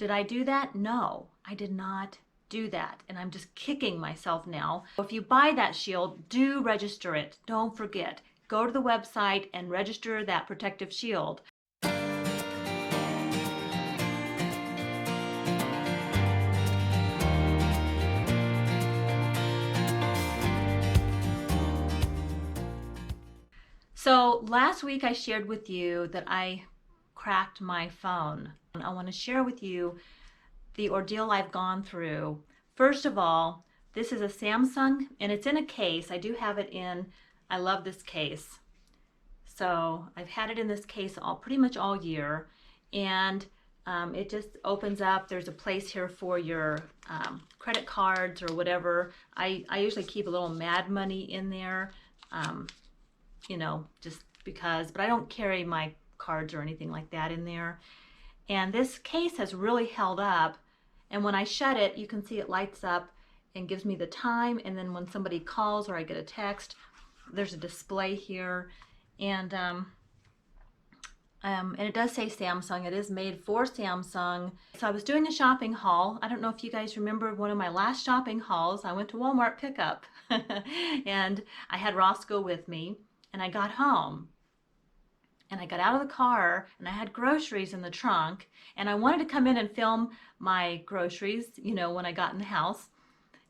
did I do that? No, I did not do that. And I'm just kicking myself now. If you buy that shield, do register it. Don't forget. Go to the website and register that protective shield. So last week I shared with you that I cracked my phone. I want to share with you the ordeal I've gone through. First of all, this is a Samsung and it's in a case. I do have it in, I love this case. So I've had it in this case pretty much all year, and it just opens up. There's a place here for your credit cards or whatever. I usually keep a little mad money in there, you know, just because, but I don't carry my cards or anything like that in there. And this case has really held up, and when I shut it, you can see it lights up and gives me the time, and then when somebody calls or I get a text, there's a display here. And it does say Samsung. It is made for Samsung. So I was doing a shopping haul. I don't know if you guys remember one of my last shopping hauls. I went to Walmart pickup and I had Roscoe with me, and I got home and I got out of the car and I had groceries in the trunk, and I wanted to come in and film my groceries, you know, when I got in the house.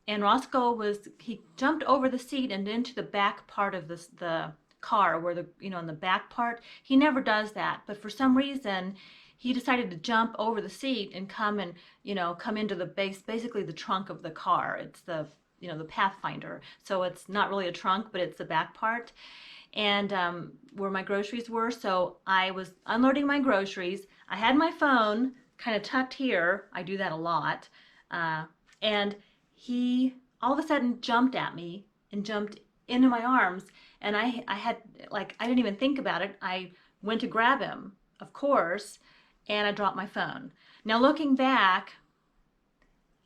And Roscoe he jumped over the seat and into the back part of the car, where in the back part. He never does that, but for some reason he decided to jump over the seat and come into the basically the trunk of the car. It's the Pathfinder, so it's not really a trunk, but it's the back part, and where my groceries were. So I was unloading my groceries. I had my phone kind of tucked here. I do that a lot, and he all of a sudden jumped at me and jumped into my arms, and I didn't even think about it. I went to grab him, of course, and I dropped my phone. Now looking back,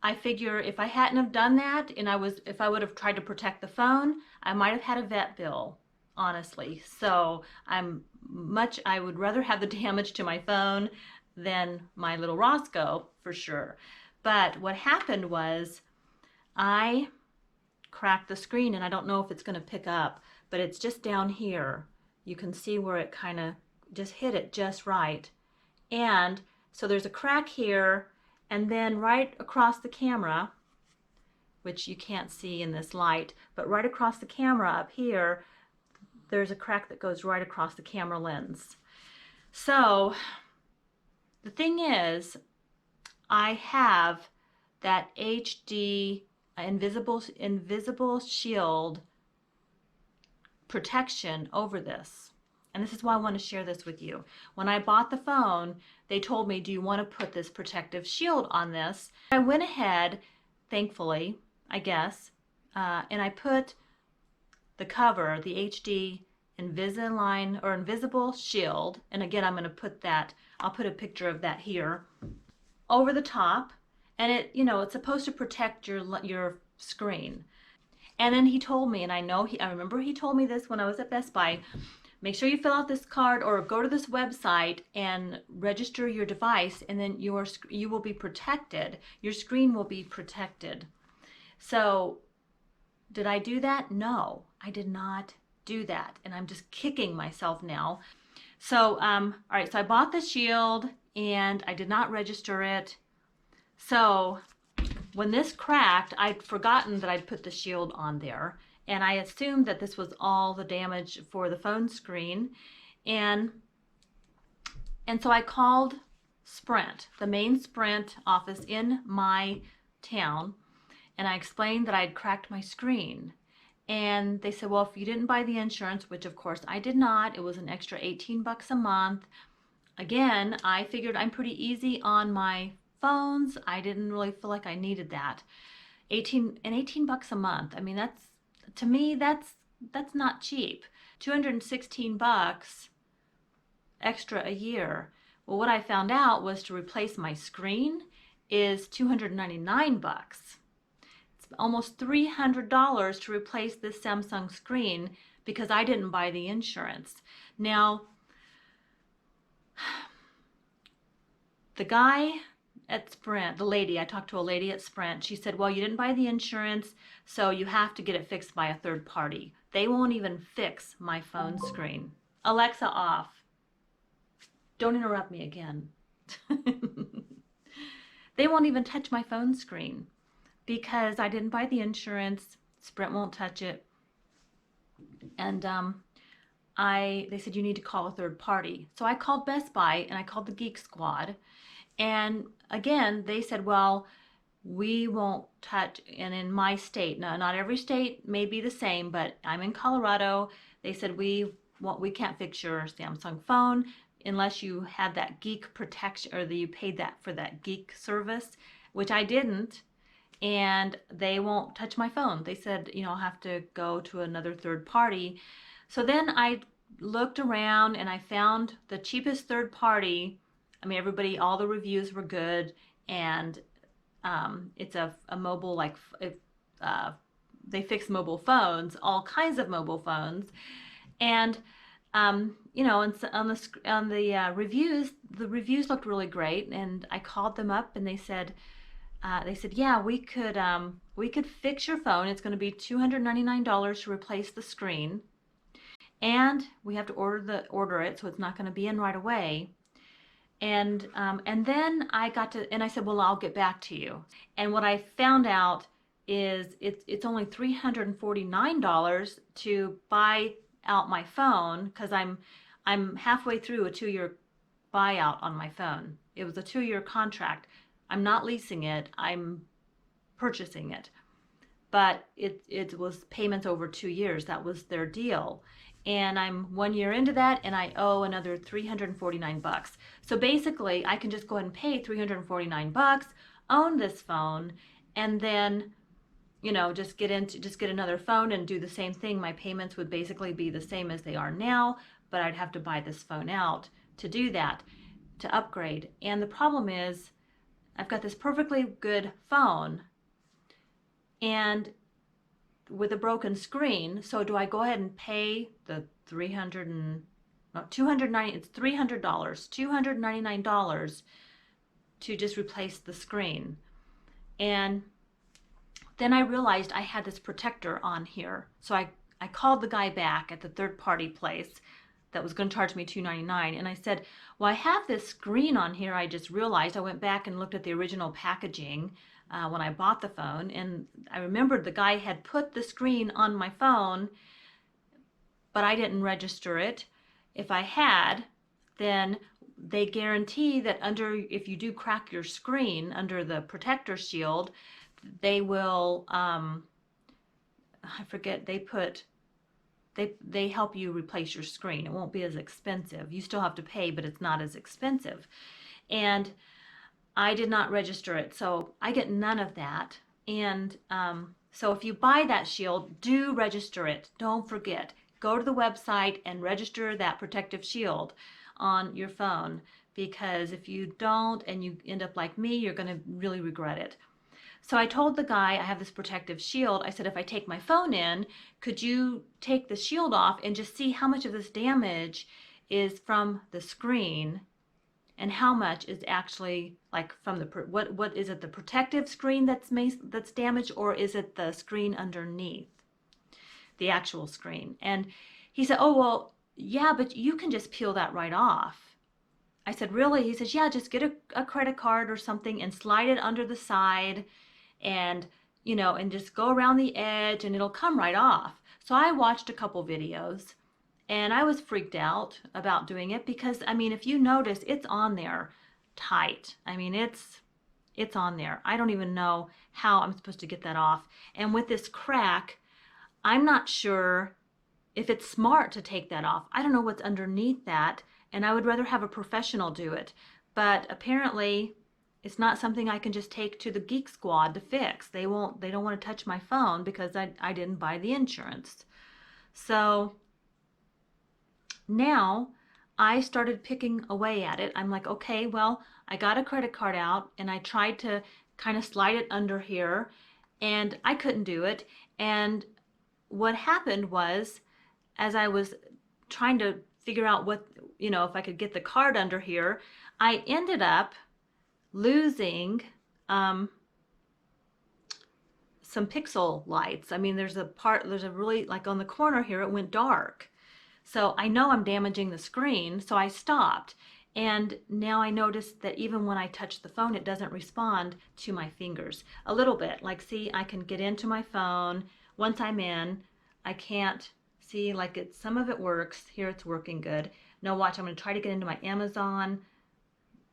I figure if I hadn't have done that, and if I would have tried to protect the phone, I might have had a vet bill, honestly. So I would rather have the damage to my phone than my little Roscoe, for sure. But what happened was I cracked the screen, and I don't know if it's going to pick up, but it's just down here. You can see where it kind of just hit it just right. And so there's a crack here, and then right across the camera, which you can't see in this light, but right across the camera up here, there's a crack that goes right across the camera lens. So the thing is, I have that HD invisible shield protection over this. And this is why I want to share this with you. When I bought the phone, they told me, do you want to put this protective shield on this? I went ahead, thankfully, I guess, and I put the cover, the HD Invisalign or invisible shield, and again I'm going to put that, I'll put a picture of that here, over the top. And it's supposed to protect your screen. And then he told me, and I remember he told me this when I was at Best Buy, make sure you fill out this card or go to this website and register your device, and then you will be protected. Your screen will be protected. So did I do that? No, I did not do that. And I'm just kicking myself now. So, all right, so I bought the shield and I did not register it. So when this cracked, I'd forgotten that I'd put the shield on there, and I assumed that this was all the damage for the phone screen, and so I called Sprint, the main Sprint office in my town, and I explained that I'd cracked my screen. And they said, well, if you didn't buy the insurance, which of course I did not, it was an extra 18 bucks a month. Again, I figured I'm pretty easy on my phones. I didn't really feel like I needed that. 18 bucks a month. I mean, to me that's not cheap. 216 bucks extra a year. Well, what I found out was to replace my screen is 299 bucks. It's almost $300 to replace this Samsung screen because I didn't buy the insurance. Now, the guy at Sprint, the lady, I talked to a lady at Sprint. She said, well, you didn't buy the insurance, so you have to get it fixed by a third party. They won't even fix my phone screen. Alexa, off. Don't interrupt me again. They won't even touch my phone screen because I didn't buy the insurance. Sprint won't touch it. And they said you need to call a third party. So I called Best Buy and I called the Geek Squad. And again, they said, well, we won't touch, and in my state, now not every state may be the same, but I'm in Colorado. They said we can't fix your Samsung phone unless you had that geek protection, or that you paid that for that geek service, which I didn't, and they won't touch my phone. They said, I'll have to go to another third party. So then I looked around and I found the cheapest third party. I mean, all the reviews were good, and it's a mobile, they fix mobile phones, all kinds of mobile phones, and on the reviews, the reviews looked really great, and I called them up, and they said, yeah, we could fix your phone. It's going to be $299 to replace the screen, and we have to order it, so it's not going to be in right away. And then I said, well, I'll get back to you. And what I found out is it's only $349 to buy out my phone, because I'm halfway through a 2-year buyout on my phone. It was a 2-year contract. I'm not leasing it, I'm purchasing it. But it was payments over 2 years. That was their deal. And I'm 1 year into that, and I owe another $349. So basically, I can just go ahead and pay $349, own this phone, and then, just get another phone and do the same thing. My payments would basically be the same as they are now, but I'd have to buy this phone out to do that, to upgrade. And the problem is, I've got this perfectly good phone, and with a broken screen. So do I go ahead and pay the $299 to just replace the screen? And then I realized I had this protector on here. So I called the guy back at the third party place that was going to charge me $299, and I said, well, I have this screen on here. I just realized. I went back and looked at the original packaging when I bought the phone, and I remembered the guy had put the screen on my phone, but I didn't register it. If I had, then they guarantee that if you do crack your screen under the protector shield, they will, I forget, they help you replace your screen. It won't be as expensive. You still have to pay, but it's not as expensive. And I did not register it, so I get none of that. And so if you buy that shield, do register it. Don't forget. Go to the website and register that protective shield on your phone, because if you don't and you end up like me, you're going to really regret it. So I told the guy, I have this protective shield. I said, if I take my phone in, could you take the shield off and just see how much of this damage is from the screen, and how much is actually from what is it, the protective screen that's damaged, or is it the screen underneath, the actual screen? And he said, oh, well, yeah, but you can just peel that right off. I said, really? He says, yeah, just get a credit card or something and slide it under the side, and and just go around the edge, and it'll come right off. So I watched a couple videos, and I was freaked out about doing it, because if you notice, it's on there tight. It's on there. I don't even know how I'm supposed to get that off. And with this crack, I'm not sure if it's smart to take that off. I don't know what's underneath that, and I would rather have a professional do it. But apparently, it's not something I can just take to the Geek Squad to fix. They don't want to touch my phone because I didn't buy the insurance. So now I started picking away at it. I'm like, okay, well, I got a credit card out, and I tried to kind of slide it under here, and I couldn't do it. And what happened was, as I was trying to figure out if I could get the card under here, I ended up losing some pixel lights. I mean, there's a really, like on the corner here, it went dark. So I know I'm damaging the screen, so I stopped. And now I notice that even when I touch the phone, it doesn't respond to my fingers. A little bit, like see, I can get into my phone. Once I'm in, I can't see, like some of it works. Here it's working good. Now watch, I'm gonna try to get into my Amazon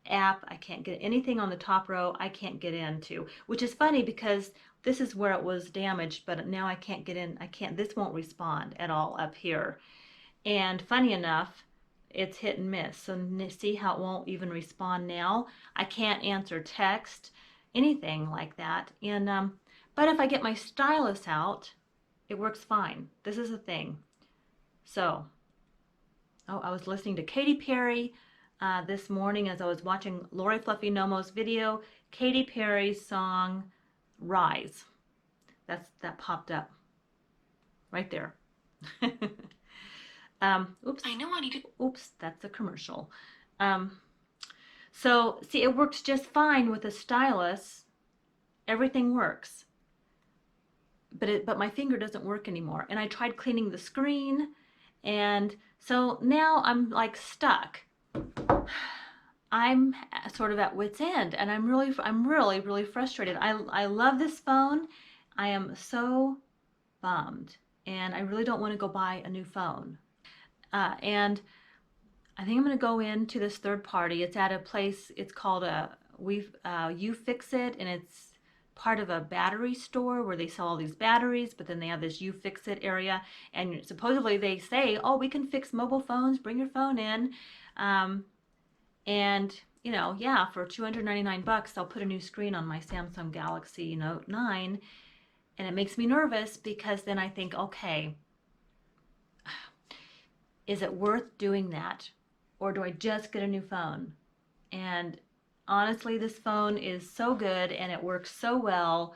app. I can't get anything on the top row. I can't get into, which is funny because this is where it was damaged, but now I can't get in. This won't respond at all up here. And funny enough, it's hit and miss. So see how it won't even respond now? I can't answer text, anything like that. And but if I get my stylus out, it works fine. This is a thing. So, oh, I was listening to Katy Perry this morning as I was watching Lori Fluffy Nomo's video. Katy Perry's song Rise. That popped up right there. Oops. I know I need to. Oops, that's a commercial. So see, it works just fine with a stylus. Everything works. But my finger doesn't work anymore. And I tried cleaning the screen, and so now I'm like stuck. I'm sort of at wit's end, and I'm really frustrated. I love this phone. I am so bummed, and I really don't want to go buy a new phone. And I think I'm going to go into this third party. It's at a place, it's called You Fix It, and it's part of a battery store where they sell all these batteries, but then they have this You Fix It area, and supposedly they say, oh, we can fix mobile phones, bring your phone in. And you know, yeah, for $299, I'll put a new screen on my Samsung Galaxy Note 9, and it makes me nervous because then I think, okay, is it worth doing that? Or do I just get a new phone? And honestly, this phone is so good and it works so well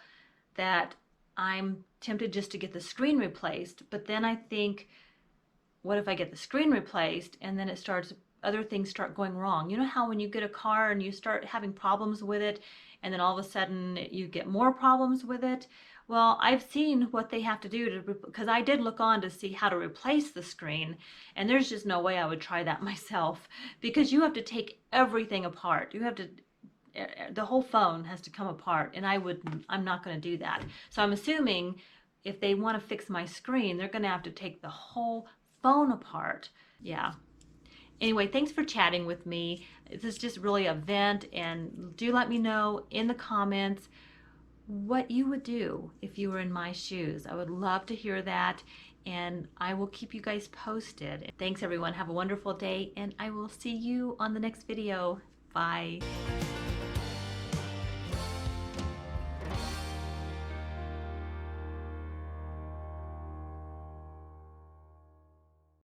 that I'm tempted just to get the screen replaced. But then I think, what if I get the screen replaced and then other things start going wrong? You know how when you get a car and you start having problems with it, and then all of a sudden you get more problems with it? Well, I've seen what they have to do because I did look on to see how to replace the screen, and there's just no way I would try that myself, because you have to take everything apart. The whole phone has to come apart, and I'm not going to do that. So I'm assuming if they want to fix my screen, they're going to have to take the whole phone apart. Yeah. Anyway, thanks for chatting with me. This is just really a vent, and do let me know in the comments what you would do if you were in my shoes. I would love to hear that, and I will keep you guys posted. Thanks everyone. Have a wonderful day, and I will see you on the next video. Bye.